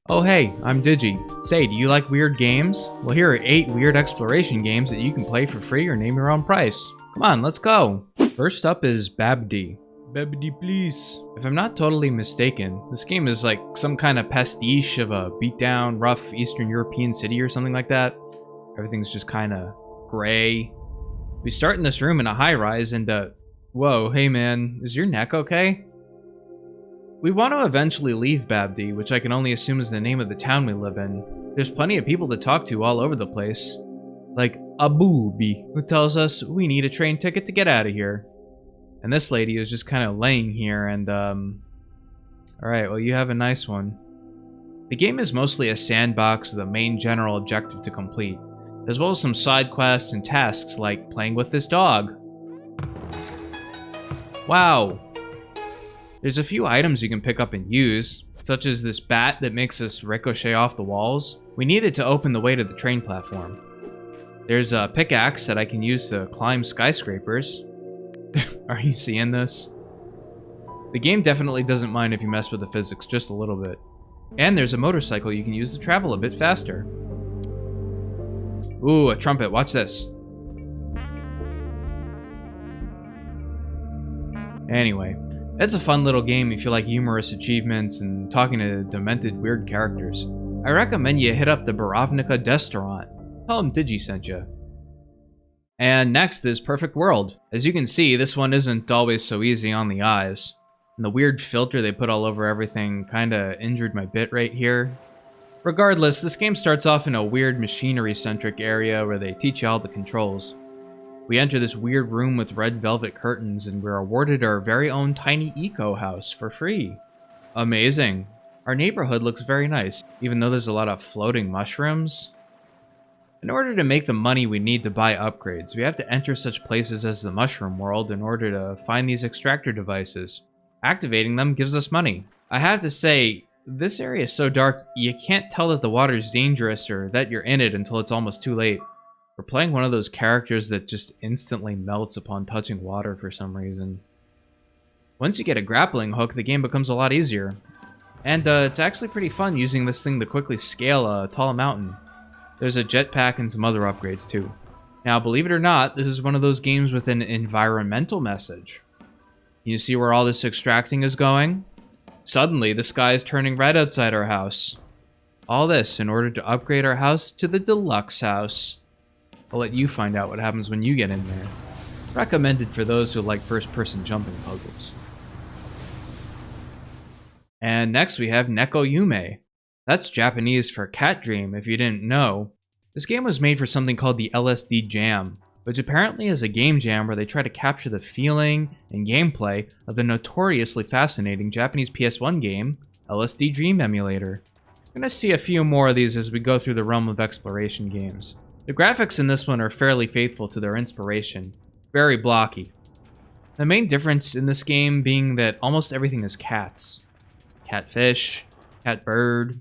Oh hey, I'm Digi. Say, do you like weird games? Well, here are 8 weird exploration games that you can play for free or name your own price. Come on, let's go! First up is Babdi. Babdi, please. If I'm not totally mistaken, this game is like some kind of pastiche of a beat-down, rough Eastern European city or something like that. Everything's just kind of gray. We start in this room in a high-rise and, whoa, hey man, is your neck okay? We want to eventually leave Babdi, which I can only assume is the name of the town we live in. There's plenty of people to talk to all over the place. Like Abubi, who tells us we need a train ticket to get out of here. And this lady is just kind of laying here and, alright, well you have a nice one. The game is mostly a sandbox with a main general objective to complete, as well as some side quests and tasks like playing with this dog. Wow! There's a few items you can pick up and use, such as this bat that makes us ricochet off the walls. We need it to open the way to the train platform. There's a pickaxe that I can use to climb skyscrapers. Are you seeing this? The game definitely doesn't mind if you mess with the physics just a little bit. And there's a motorcycle you can use to travel a bit faster. Ooh, a trumpet, watch this. Anyway. It's a fun little game if you like humorous achievements and talking to demented weird characters. I recommend you hit up the Borovnica Destaurant. Tell them Digi sent you. And next is Perfect World. As you can see, this one isn't always so easy on the eyes. And the weird filter they put all over everything kinda injured my bitrate here. Regardless, this game starts off in a weird machinery-centric area where they teach you all the controls. We enter this weird room with red velvet curtains, and we're awarded our very own tiny eco house for free. Amazing. Our neighborhood looks very nice, even though there's a lot of floating mushrooms. In order to make the money we need to buy upgrades, we have to enter such places as the Mushroom World in order to find these extractor devices. Activating them gives us money. I have to say, this area is so dark, you can't tell that the water's dangerous or that you're in it until it's almost too late. We're playing one of those characters that just instantly melts upon touching water for some reason. Once you get a grappling hook, the game becomes a lot easier. And it's actually pretty fun using this thing to quickly scale a tall mountain. There's a jetpack and some other upgrades too. Now, believe it or not, this is one of those games with an environmental message. You see where all this extracting is going? Suddenly, the sky is turning red outside our house. All this in order to upgrade our house to the deluxe house. I'll let you find out what happens when you get in there. Recommended for those who like first-person jumping puzzles. And next we have Neko Yume. That's Japanese for Cat Dream, if you didn't know. This game was made for something called the LSD Jam, which apparently is a game jam where they try to capture the feeling and gameplay of the notoriously fascinating Japanese PS1 game, LSD Dream Emulator. We're gonna see a few more of these as we go through the realm of exploration games. The graphics in this one are fairly faithful to their inspiration, very blocky. The main difference in this game being that almost everything is cats. Catfish, cat bird,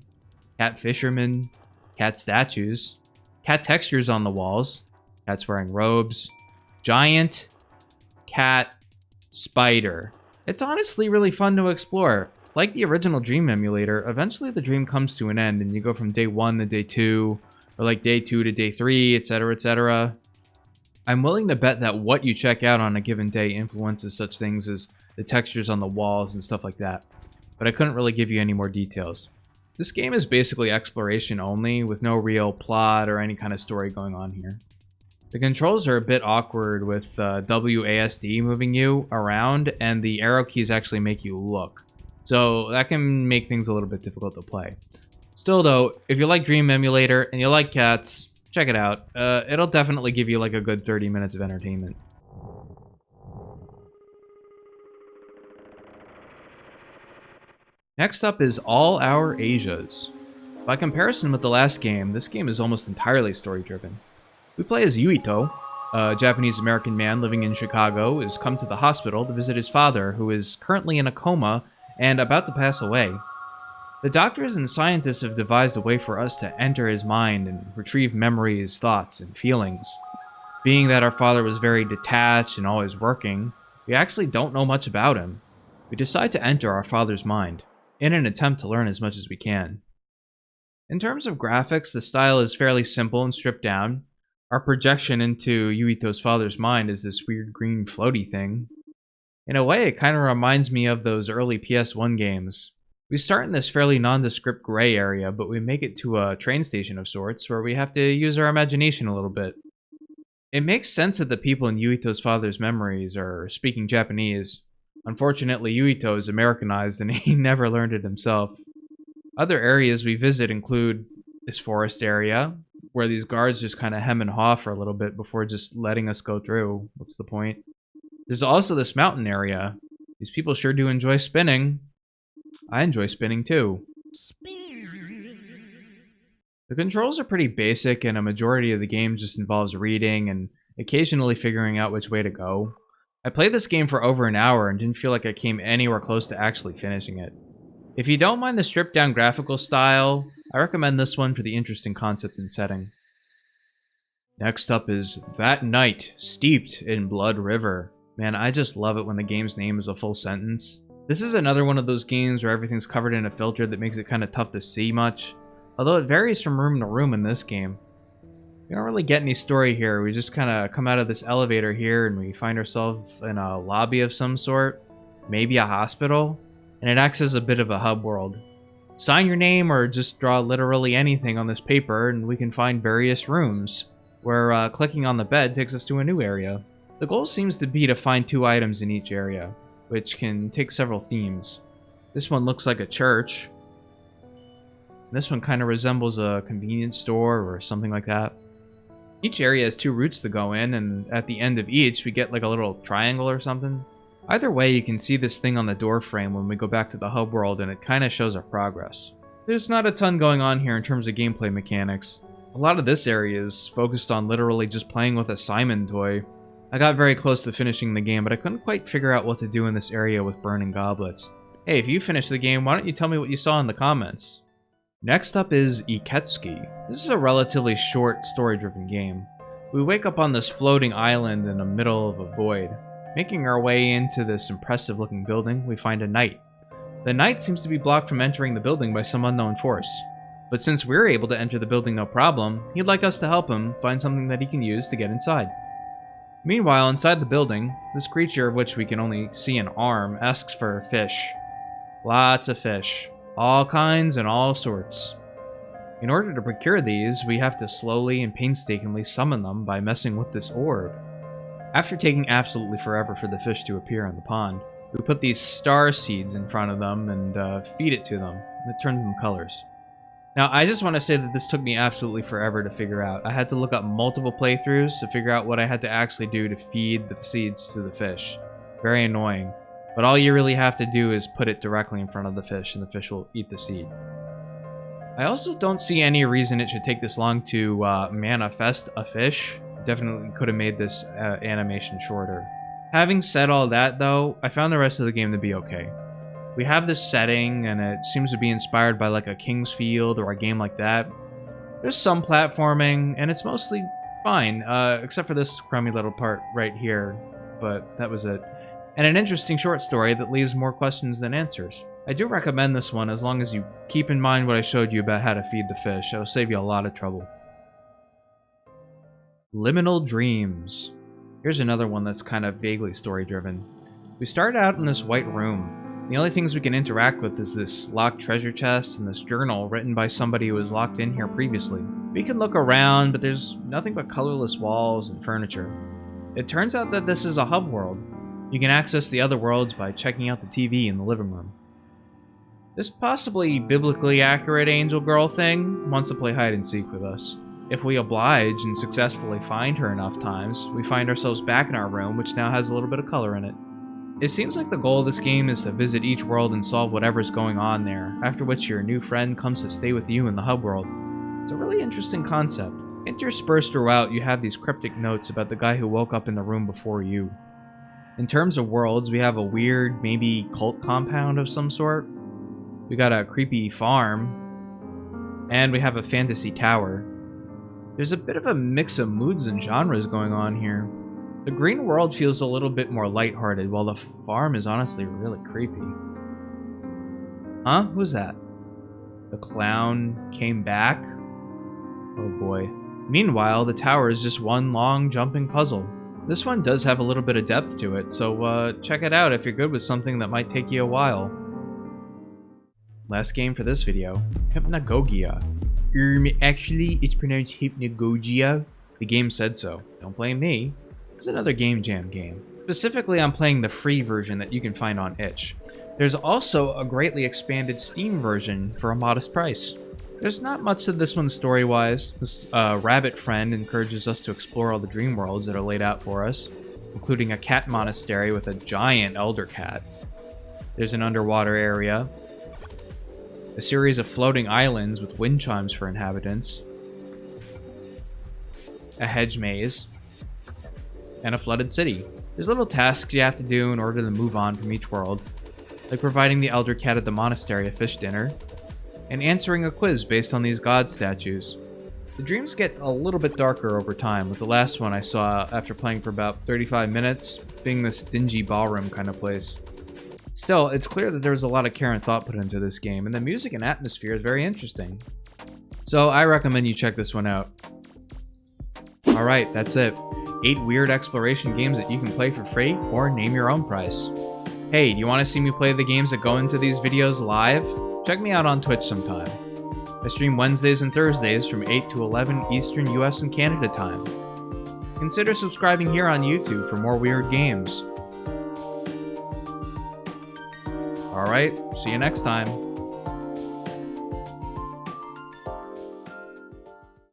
cat fisherman, cat statues, cat textures on the walls, cats wearing robes, giant, cat, spider. It's honestly really fun to explore. Like the original Dream Emulator, eventually the dream comes to an end and you go from day 1 to day 2, or like day 2 to day 3, etc., etc. I'm willing to bet that what you check out on a given day influences such things as the textures on the walls and stuff like that, but I couldn't really give you any more details. This game is basically exploration only, with no real plot or any kind of story going on here. The controls are a bit awkward with WASD moving you around, and the arrow keys actually make you look, so that can make things a little bit difficult to play. Still though, if you like Dream Emulator and you like cats, check it out. It'll definitely give you like a good 30 minutes of entertainment. Next up is All Our Asias. By comparison with the last game, this game is almost entirely story-driven. We play as Yuito, a Japanese-American man living in Chicago, who has come to the hospital to visit his father, who is currently in a coma and about to pass away. The doctors and scientists have devised a way for us to enter his mind and retrieve memories, thoughts, and feelings. Being that our father was very detached and always working, we actually don't know much about him. We decide to enter our father's mind, in an attempt to learn as much as we can. In terms of graphics, the style is fairly simple and stripped down. Our projection into Yuito's father's mind is this weird green floaty thing. In a way, it kind of reminds me of those early PS1 games. We start in this fairly nondescript gray area, but we make it to a train station of sorts where we have to use our imagination a little bit. It makes sense that the people in Yuito's father's memories are speaking Japanese. Unfortunately, Yuito is Americanized and he never learned it himself. Other areas we visit include this forest area, where these guards just kind of hem and haw for a little bit before just letting us go through. What's the point? There's also this mountain area. These people sure do enjoy spinning. I enjoy spinning too. The controls are pretty basic, and a majority of the game just involves reading and occasionally figuring out which way to go. I played this game for over an hour and didn't feel like I came anywhere close to actually finishing it. If you don't mind the stripped down graphical style, I recommend this one for the interesting concept and setting. Next up is That Night, Steeped in Blood River. Man, I just love it when the game's name is a full sentence. This is another one of those games where everything's covered in a filter that makes it kind of tough to see much, although it varies from room to room in this game. We don't really get any story here. We just kind of come out of this elevator here and we find ourselves in a lobby of some sort, maybe a hospital, and it acts as a bit of a hub world. Sign your name or just draw literally anything on this paper and we can find various rooms, where clicking on the bed takes us to a new area. The goal seems to be to find 2 items in each area, which can take several themes. This one looks like a church. This one kind of resembles a convenience store or something like that. Each area has 2 routes to go in, and at the end of each, we get like a little triangle or something. Either way, you can see this thing on the door frame when we go back to the hub world, and it kind of shows our progress. There's not a ton going on here in terms of gameplay mechanics. A lot of this area is focused on literally just playing with a Simon toy. I got very close to finishing the game, but I couldn't quite figure out what to do in this area with burning goblets. Hey, if you finished the game, why don't you tell me what you saw in the comments? Next up is Iketsuki. This is a relatively short, story-driven game. We wake up on this floating island in the middle of a void. Making our way into this impressive-looking building, we find a knight. The knight seems to be blocked from entering the building by some unknown force. But since we're able to enter the building no problem, he'd like us to help him find something that he can use to get inside. Meanwhile, inside the building, this creature, of which we can only see an arm, asks for fish. Lots of fish. All kinds and all sorts. In order to procure these, we have to slowly and painstakingly summon them by messing with this orb. After taking absolutely forever for the fish to appear in the pond, we put these star seeds in front of them and feed it to them. It turns them colors. Now, I just want to say that this took me absolutely forever to figure out. I had to look up multiple playthroughs to figure out what I had to actually do to feed the seeds to the fish. Very annoying. But all you really have to do is put it directly in front of the fish, and the fish will eat the seed. I also don't see any reason it should take this long to manifest a fish. Definitely could have made this animation shorter. Having said all that, though, I found the rest of the game to be okay. We have this setting, and it seems to be inspired by like a King's Field or a game like that. There's some platforming, and it's mostly fine, except for this crummy little part right here, but that was it. And an interesting short story that leaves more questions than answers. I do recommend this one as long as you keep in mind what I showed you about how to feed the fish. It'll save you a lot of trouble. Liminal Dreams. Here's another one that's kind of vaguely story-driven. We start out in this white room. The only things we can interact with is this locked treasure chest and this journal written by somebody who was locked in here previously. We can look around, but there's nothing but colorless walls and furniture. It turns out that this is a hub world. You can access the other worlds by checking out the TV in the living room. This possibly biblically accurate angel girl thing wants to play hide and seek with us. If we oblige and successfully find her enough times, we find ourselves back in our room, which now has a little bit of color in it. It seems like the goal of this game is to visit each world and solve whatever's going on there, after which your new friend comes to stay with you in the hub world. It's a really interesting concept. Interspersed throughout, you have these cryptic notes about the guy who woke up in the room before you. In terms of worlds, we have a weird, maybe cult compound of some sort. We got a creepy farm. And we have a fantasy tower. There's a bit of a mix of moods and genres going on here. The green world feels a little bit more lighthearted, while the farm is honestly really creepy. Huh? Who's that? The clown came back? Oh boy. Meanwhile, the tower is just one long jumping puzzle. This one does have a little bit of depth to it, so check it out if you're good with something that might take you a while. Last game for this video, Hypnagogia. Actually, it's pronounced Hypnagogia. The game said so. Don't blame me. It's another Game Jam game. Specifically, I'm playing the free version that you can find on itch. There's also a greatly expanded Steam version for a modest price. There's not much to this one story-wise. This rabbit friend encourages us to explore all the dream worlds that are laid out for us, including a cat monastery with a giant elder cat. There's an underwater area, a series of floating islands with wind chimes for inhabitants, a hedge maze, and a flooded city. There's little tasks you have to do in order to move on from each world, like providing the elder cat at the monastery a fish dinner, and answering a quiz based on these god statues. The dreams get a little bit darker over time, with the last one I saw after playing for about 35 minutes being this dingy ballroom kind of place. Still, it's clear that there's a lot of care and thought put into this game, and the music and atmosphere is very interesting. So I recommend you check this one out. Alright, that's it. 8 weird exploration games that you can play for free, or name your own price. Hey, do you want to see me play the games that go into these videos live? Check me out on Twitch sometime. I stream Wednesdays and Thursdays from 8 to 11 Eastern US and Canada time. Consider subscribing here on YouTube for more weird games. Alright, see you next time.